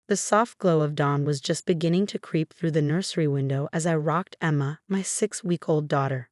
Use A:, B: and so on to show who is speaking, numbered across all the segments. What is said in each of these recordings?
A: The soft glow of dawn was just beginning to creep through the nursery window as I rocked Emma, my 6-week-old daughter.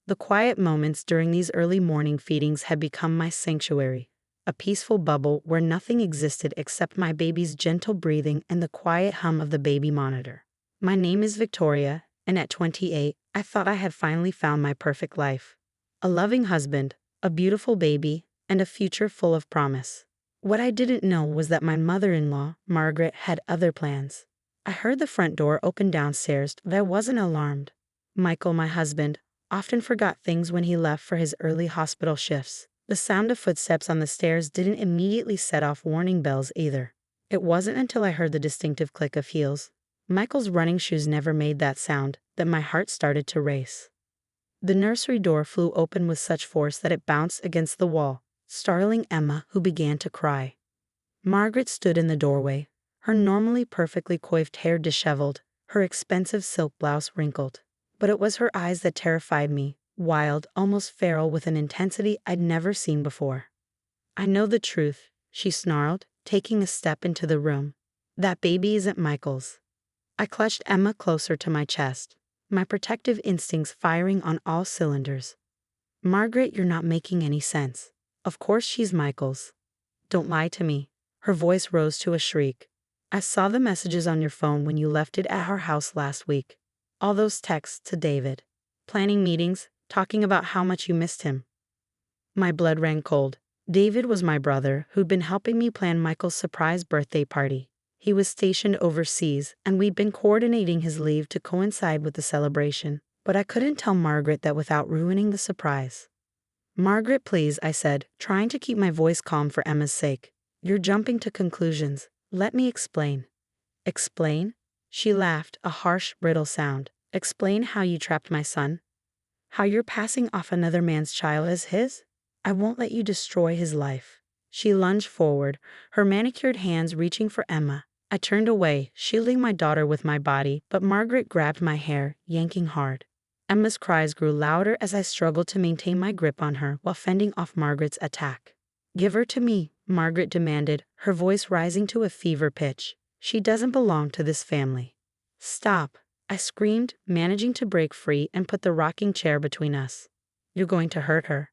A: The quiet moments during these early morning feedings had become my sanctuary, a peaceful bubble where nothing existed except my baby's gentle breathing and the quiet hum of the baby monitor. My name is Victoria, and at 28, I thought I had finally found my perfect life. A loving husband, a beautiful baby, and a future full of promise. What I didn't know was that my mother-in-law, Margaret, had other plans. I heard the front door open downstairs, but I wasn't alarmed. Michael, my husband, often forgot things when he left for his early hospital shifts. The sound of footsteps on the stairs didn't immediately set off warning bells either. It wasn't until I heard the distinctive click of heels, Michael's running shoes never made that sound, that my heart started to race. The nursery door flew open with such force that it bounced against the wall, startling Emma, who began to cry. Margaret stood in the doorway, her normally perfectly coiffed hair disheveled, her expensive silk blouse wrinkled. But it was her eyes that terrified me, wild, almost feral, with an intensity I'd never seen before. "I know the truth," she snarled, taking a step into the room. "That baby isn't Michael's." I clutched Emma closer to my chest, my protective instincts firing on all cylinders. "Margaret, you're not making any sense. Of course she's Michael's. Don't lie to me." Her voice rose to a shriek. "I saw the messages on your phone when you left it at our house last week. All those texts to David. Planning meetings, talking about how much you missed him." My blood ran cold. David was my brother who'd been helping me plan Michael's surprise birthday party. He was stationed overseas, and we'd been coordinating his leave to coincide with the celebration. But I couldn't tell Margaret that without ruining the surprise. "Margaret, please," I said, trying to keep my voice calm for Emma's sake. "You're jumping to conclusions. Let me explain." "Explain?" She laughed, a harsh, brittle sound. "Explain how you trapped my son? How you're passing off another man's child as his? I won't let you destroy his life." She lunged forward, her manicured hands reaching for Emma. I turned away, shielding my daughter with my body, but Margaret grabbed my hair, yanking hard. Emma's cries grew louder as I struggled to maintain my grip on her while fending off Margaret's attack. "Give her to me," Margaret demanded, her voice rising to a fever pitch. "She doesn't belong to this family." "Stop," I screamed, managing to break free and put the rocking chair between us. "You're going to hurt her."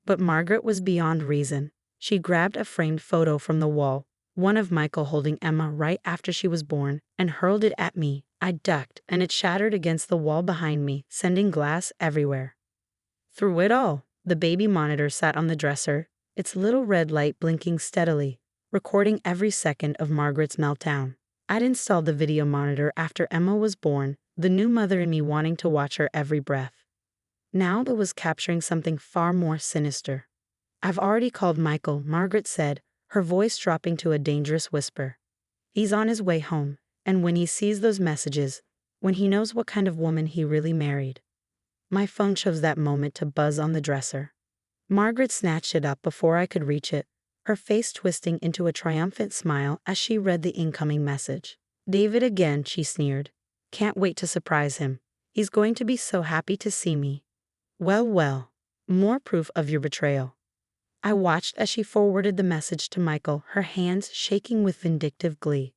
A: But Margaret was beyond reason. She grabbed a framed photo from the wall, one of Michael holding Emma right after she was born, and hurled it at me. I ducked, and it shattered against the wall behind me, sending glass everywhere. Through it all, the baby monitor sat on the dresser, its little red light blinking steadily, recording every second of Margaret's meltdown. I'd installed the video monitor after Emma was born, the new mother in me wanting to watch her every breath. Now it was capturing something far more sinister. "I've already called Michael," Margaret said, her voice dropping to a dangerous whisper. "He's on his way home, and when he sees those messages, when he knows what kind of woman he really married." My phone chose that moment to buzz on the dresser. Margaret snatched it up before I could reach it, her face twisting into a triumphant smile as she read the incoming message. "David again," she sneered. "Can't wait to surprise him. He's going to be so happy to see me." Well, well. More proof of your betrayal." I watched as she forwarded the message to Michael, her hands shaking with vindictive glee.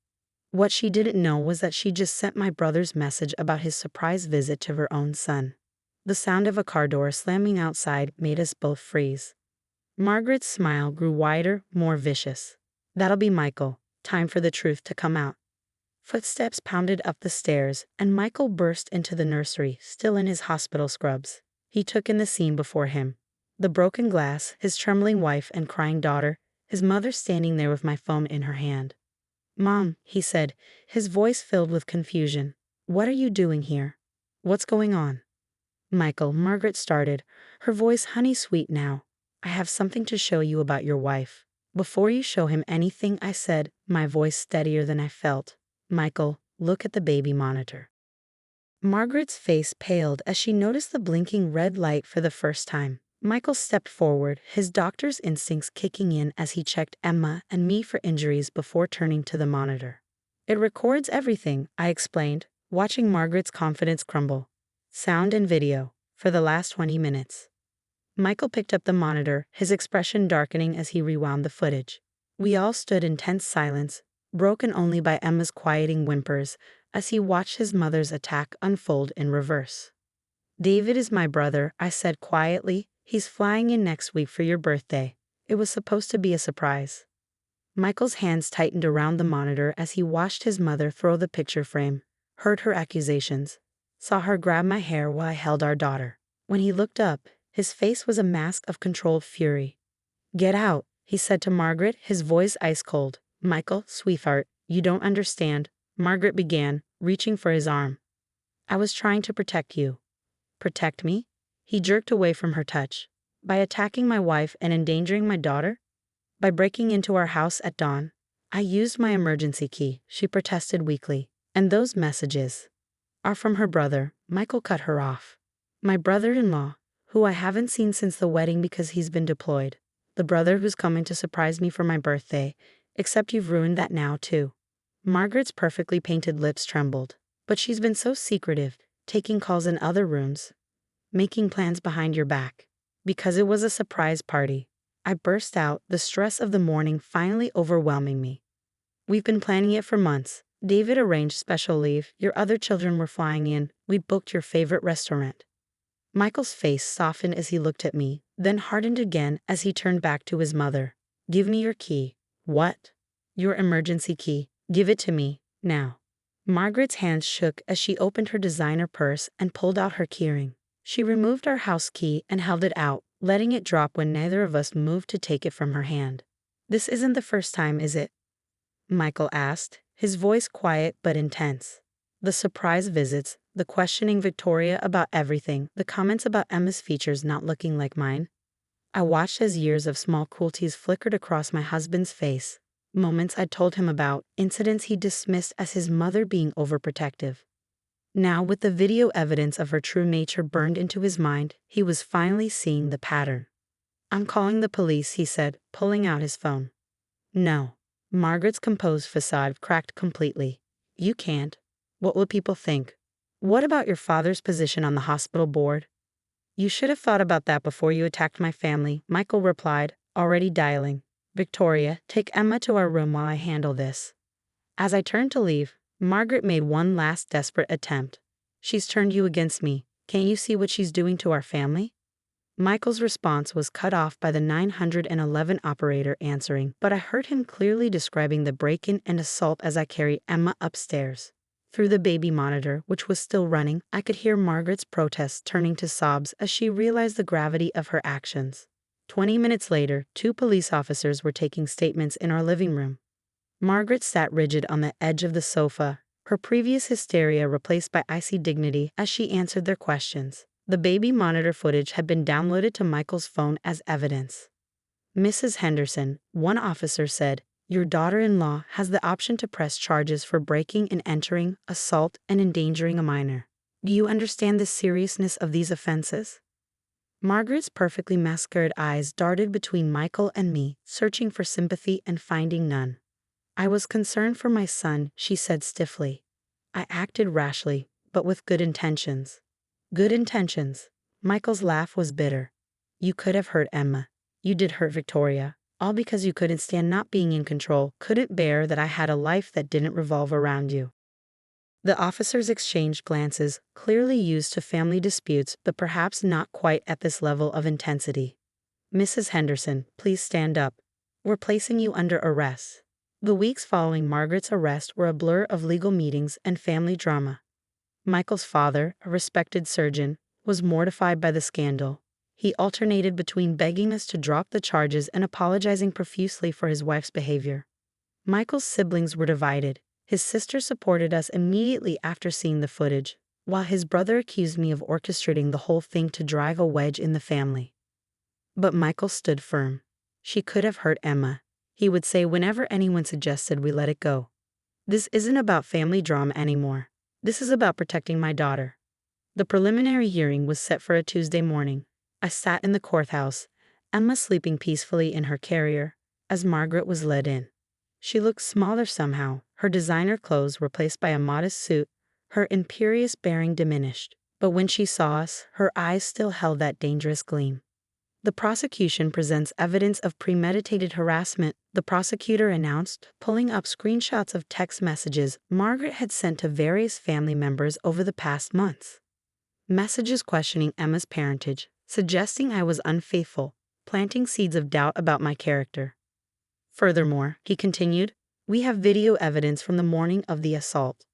A: What she didn't know was that she just sent my brother's message about his surprise visit to her own son. The sound of a car door slamming outside made us both freeze. Margaret's smile grew wider, more vicious. "That'll be Michael. Time for the truth to come out." Footsteps pounded up the stairs, and Michael burst into the nursery, still in his hospital scrubs. He took in the scene before him. The broken glass, his trembling wife and crying daughter, his mother standing there with my phone in her hand. "Mom," he said, his voice filled with confusion. "What are you doing here? What's going on?" "Michael," Margaret started, her voice honey-sweet now, "I have something to show you about your wife." "Before you show him anything," I said, my voice steadier than I felt, "Michael, look at the baby monitor." Margaret's face paled as she noticed the blinking red light for the first time. Michael stepped forward, his doctor's instincts kicking in as he checked Emma and me for injuries before turning to the monitor. "It records everything," I explained, watching Margaret's confidence crumble. "Sound and video, for the last 20 minutes. Michael picked up the monitor, his expression darkening as he rewound the footage. We all stood in tense silence, broken only by Emma's quieting whimpers as he watched his mother's attack unfold in reverse. "David is my brother," I said quietly. "He's flying in next week for your birthday. It was supposed to be a surprise." Michael's hands tightened around the monitor as he watched his mother throw the picture frame, heard her accusations, saw her grab my hair while I held our daughter. When he looked up, his face was a mask of controlled fury. "Get out," he said to Margaret, his voice ice cold. "Michael, sweetheart, you don't understand," Margaret began, reaching for his arm. "I was trying to protect you." "Protect me?" He jerked away from her touch. "By attacking my wife and endangering my daughter? By breaking into our house at dawn?" "I used my emergency key," she protested weakly. "And those messages are from her brother." Michael cut her off. "My brother-in-law, who I haven't seen since the wedding because he's been deployed. The brother who's coming to surprise me for my birthday, except you've ruined that now, too." Margaret's perfectly painted lips trembled. "But she's been so secretive, taking calls in other rooms, making plans behind your back." "Because it was a surprise party," I burst out, the stress of the morning finally overwhelming me. "We've been planning it for months. David arranged special leave, your other children were flying in, we booked your favorite restaurant." Michael's face softened as he looked at me, then hardened again as he turned back to his mother. "Give me your key." "What?" "Your emergency key. Give it to me, now." Margaret's hands shook as she opened her designer purse and pulled out her keyring. She removed our house key and held it out, letting it drop when neither of us moved to take it from her hand. "This isn't the first time, is it?" Michael asked, his voice quiet but intense. "The surprise visits, the questioning Victoria about everything, the comments about Emma's features not looking like mine." I watched as years of small cruelties flickered across my husband's face. Moments I'd told him about, incidents he dismissed as his mother being overprotective. Now, with the video evidence of her true nature burned into his mind, he was finally seeing the pattern. "I'm calling the police," he said, pulling out his phone. "No." Margaret's composed facade cracked completely. "You can't. What will people think? What about your father's position on the hospital board?" "You should have thought about that before you attacked my family," Michael replied, already dialing. "Victoria, take Emma to our room while I handle this." As I turned to leave, Margaret made one last desperate attempt. "She's turned you against me. Can't you see what she's doing to our family?" Michael's response was cut off by the 911 operator answering, but I heard him clearly describing the break-in and assault as I carried Emma upstairs. Through the baby monitor, which was still running, I could hear Margaret's protests turning to sobs as she realized the gravity of her actions. 20 minutes later, 2 police officers were taking statements in our living room. Margaret sat rigid on the edge of the sofa, her previous hysteria replaced by icy dignity as she answered their questions. The baby monitor footage had been downloaded to Michael's phone as evidence. "Mrs. Henderson," one officer said, "your daughter-in-law has the option to press charges for breaking and entering, assault, and endangering a minor. Do you understand the seriousness of these offenses?" Margaret's perfectly masqueraded eyes darted between Michael and me, searching for sympathy and finding none. "I was concerned for my son," she said stiffly. "I acted rashly, but with good intentions." "Good intentions." Michael's laugh was bitter. "You could have hurt Emma. You did hurt Victoria. All because you couldn't stand not being in control, couldn't bear that I had a life that didn't revolve around you." The officers exchanged glances, clearly used to family disputes, but perhaps not quite at this level of intensity. "Mrs. Henderson, please stand up. We're placing you under arrest." The weeks following Margaret's arrest were a blur of legal meetings and family drama. Michael's father, a respected surgeon, was mortified by the scandal. He alternated between begging us to drop the charges and apologizing profusely for his wife's behavior. Michael's siblings were divided. His sister supported us immediately after seeing the footage, while his brother accused me of orchestrating the whole thing to drive a wedge in the family. But Michael stood firm. "She could have hurt Emma," he would say whenever anyone suggested we let it go. "This isn't about family drama anymore. This is about protecting my daughter." The preliminary hearing was set for a Tuesday morning. I sat in the courthouse, Emma sleeping peacefully in her carrier, as Margaret was led in. She looked smaller somehow, her designer clothes replaced by a modest suit, her imperious bearing diminished. But when she saw us, her eyes still held that dangerous gleam. The prosecution presents evidence of premeditated harassment, the prosecutor announced, pulling up screenshots of text messages Margaret had sent to various family members over the past months. Messages questioning Emma's parentage, suggesting I was unfaithful, planting seeds of doubt about my character. Furthermore, he continued, we have video evidence from the morning of the assault.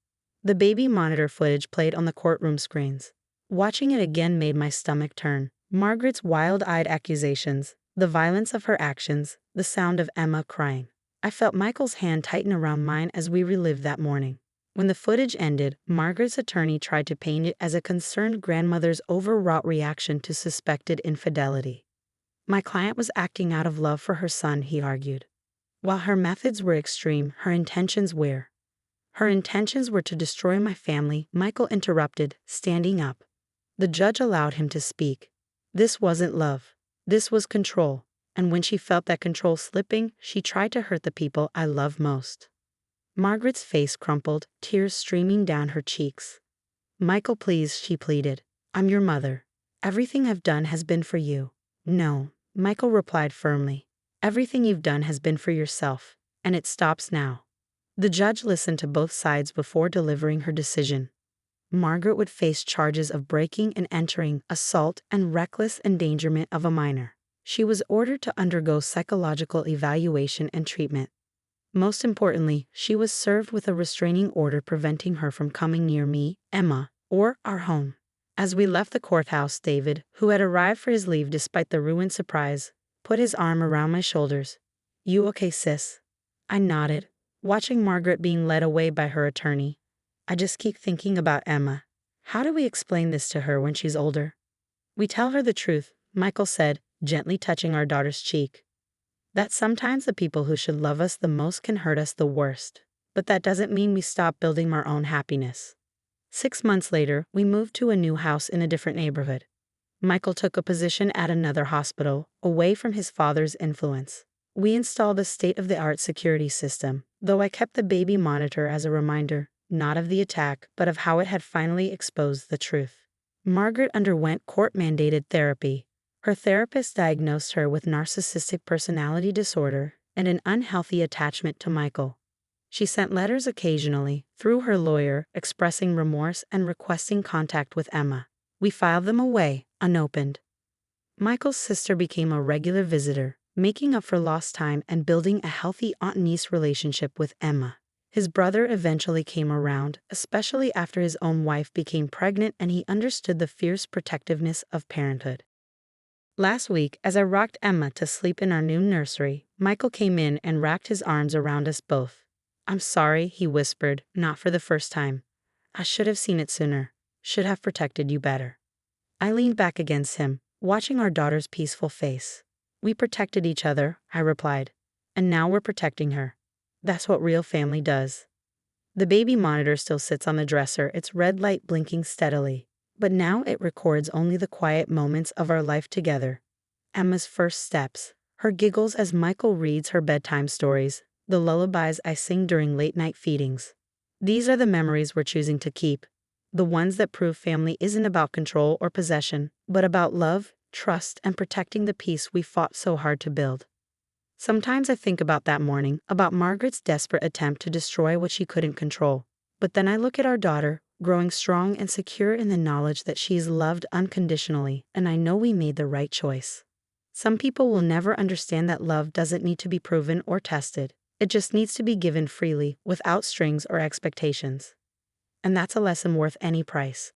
A: The baby monitor footage played on the courtroom screens. Watching it again made my stomach turn. Margaret's wild-eyed accusations, the violence of her actions, the sound of Emma crying. I felt Michael's hand tighten around mine as we relived that morning. When the footage ended, Margaret's attorney tried to paint it as a concerned grandmother's overwrought reaction to suspected infidelity. My client was acting out of love for her son, he argued. While her methods were extreme, her intentions were. Her intentions were to destroy my family, Michael interrupted, standing up. The judge allowed him to speak. This wasn't love. This was control. And when she felt that control slipping, she tried to hurt the people I love most. Margaret's face crumpled, tears streaming down her cheeks. Michael, please, she pleaded. I'm your mother. Everything I've done has been for you. No, Michael replied firmly. Everything you've done has been for yourself, and it stops now. The judge listened to both sides before delivering her decision. Margaret would face charges of breaking and entering, assault, and reckless endangerment of a minor. She was ordered to undergo psychological evaluation and treatment. Most importantly, she was served with a restraining order preventing her from coming near me, Emma, or our home. As we left the courthouse, David, who had arrived for his leave despite the ruined surprise, put his arm around my shoulders. You okay, sis? I nodded, watching Margaret being led away by her attorney. I just keep thinking about Emma. How do we explain this to her when she's older? We tell her the truth, Michael said, gently touching our daughter's cheek. That sometimes the people who should love us the most can hurt us the worst. But that doesn't mean we stop building our own happiness. 6 months later, we moved to a new house in a different neighborhood. Michael took a position at another hospital, away from his father's influence. We installed a state-of-the-art security system, though I kept the baby monitor as a reminder, not of the attack, but of how it had finally exposed the truth. Margaret underwent court-mandated therapy. Her therapist diagnosed her with narcissistic personality disorder and an unhealthy attachment to Michael. She sent letters occasionally, through her lawyer, expressing remorse and requesting contact with Emma. We filed them away, unopened. Michael's sister became a regular visitor, making up for lost time and building a healthy aunt-niece relationship with Emma. His brother eventually came around, especially after his own wife became pregnant and he understood the fierce protectiveness of parenthood. Last week, as I rocked Emma to sleep in our new nursery, Michael came in and wrapped his arms around us both. I'm sorry, he whispered, not for the first time. I should have seen it sooner, should have protected you better. I leaned back against him, watching our daughter's peaceful face. We protected each other, I replied, and now we're protecting her. That's what real family does. The baby monitor still sits on the dresser, its red light blinking steadily. But now it records only the quiet moments of our life together. Emma's first steps, her giggles as Michael reads her bedtime stories, the lullabies I sing during late-night feedings. These are the memories we're choosing to keep. The ones that prove family isn't about control or possession, but about love, trust, and protecting the peace we fought so hard to build. Sometimes I think about that morning, about Margaret's desperate attempt to destroy what she couldn't control. But then I look at our daughter, growing strong and secure in the knowledge that she is loved unconditionally, and I know we made the right choice. Some people will never understand that love doesn't need to be proven or tested. It just needs to be given freely, without strings or expectations. And that's a lesson worth any price.